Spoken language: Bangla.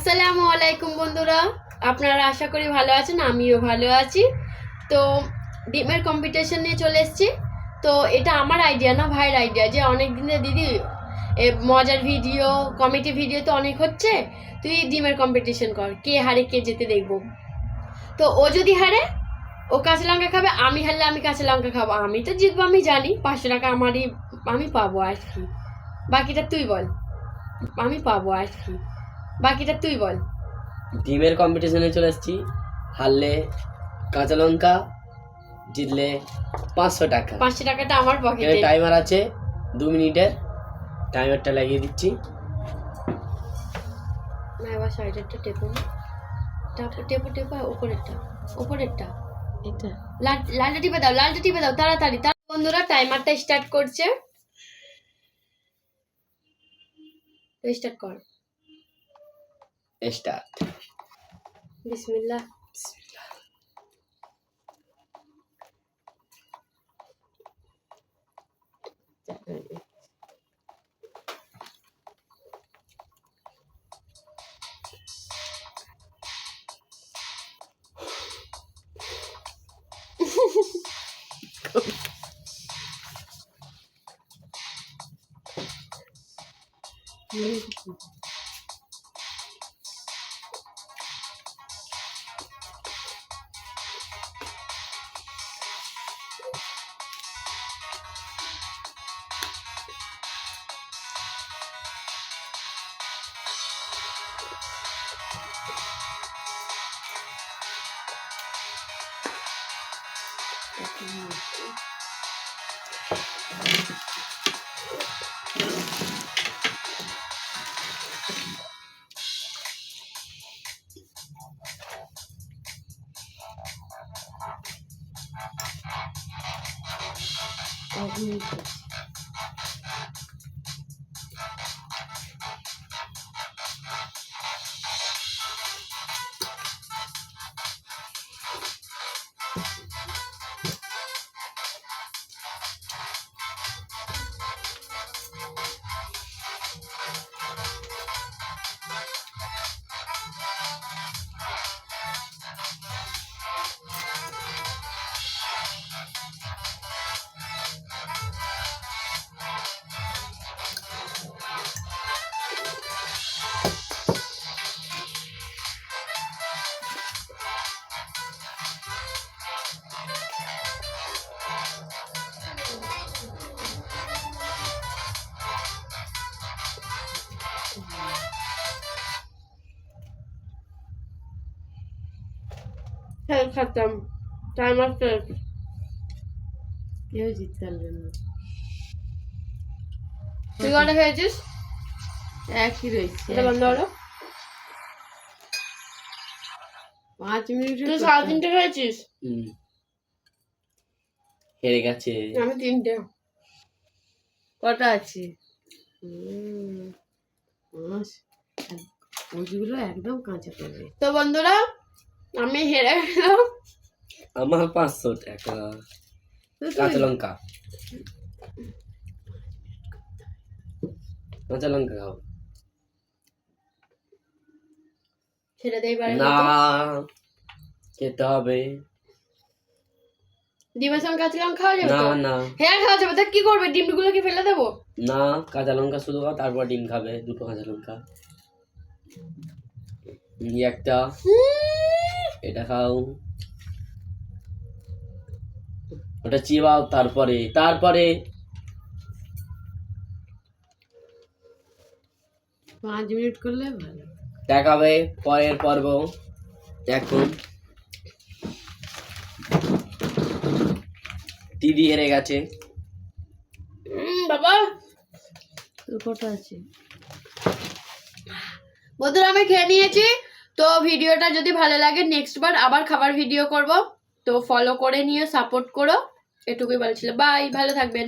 আসসালামু আলাইকুম বন্ধুরা, আপনারা আশা করি ভালো আছেন। আমিও ভালো আছি। তো ডিমের কম্পিটিশন নিয়ে চলে এসেছি। তো এটা আমার আইডিয়া না, ভাইয়ের আইডিয়া, যে অনেক দিনে দিদি মজার ভিডিও কমেডি ভিডিও তো অনেক হচ্ছে, তুই ডিমের কম্পিটিশন কর, কে হারে কে যেতে দেখবো। তো ও যদি হারে ও কাঁচা লঙ্কা খাবে, আমি হারলে আমি কাঁচা লঙ্কা খাবো। আমি তো জিতবো, আমি জানি 500 টাকা আমি পাবো আর কি। বাকিটা তুই বল। আমি পাবো আর কি, বাকিটা তুই বল। ডিমের কম্পিটিশনে চলে এসেছি। হারলে কাঁচা লঙ্কা, জিতলে 500 টাকা। 500 টাকাটা আমার পকেটে। টাইমার আছে 2 মিনিটের, টাইমারটা লাগিয়ে দিচ্ছি। না, এবার সাইডেরটা টেপো, টেপো টেপো, উপরেরটা এটা লালটা টিপে দাও, লালটা টিপে দাও তাড়াতাড়ি। বন্ধুরা টাইমারটা স্টার্ট করছে, স্টার্ট কর। স্টার্ট। বিসমিল্লাহ। খাতাম টাইমার শেষ। কেউ জিততে পারবে না। তুই কটা খেয়েছিস? একই রয়েছে। এটা বন্ধ করো। 5 মিনিট। তুই 3.5 খেয়েছিস? হেরে গেছে। আমি 3টে। কটা আছে? ওইগুলো একদম কাঁচা পড়বে। তো বন্ধুরা আমি হেরে গেলাম। আমার 500 টাকা। কাঁচা লঙ্কা, কাঁচা লঙ্কা খাও। ছেড়ে দেই বারে না, খেতে হবে। ডিমের সঙ্গে কাঁচা লঙ্কা খাওয়া যাবে না তো? না হ্যাঁ খাওয়া যাবে। তা কি করবে, ডিমগুলো কি ফেলে দেবো? না, কাঁচা লঙ্কা শুধু খাও, তারপর ডিম খাবে। 2টো কাঁচা লঙ্কা। একটা এটা খাও, ওটা চিবাও, তারপরে 5 মিনিট করলে ভালো। দেখাবে পরের পর্ব। এখন দিদি হেরে গেছে। বাবা তোর কটা আছে? বন্ধুরা আমি খেয়ে নিয়েছি। তো ভিডিওটা যদি ভালো লাগে নেক্সট বার আবার খাবার ভিডিও করব। তো ফলো করে নিও, সাপোর্ট করো, এটুকুই বলছিল। বাই, ভালো থাকবেন।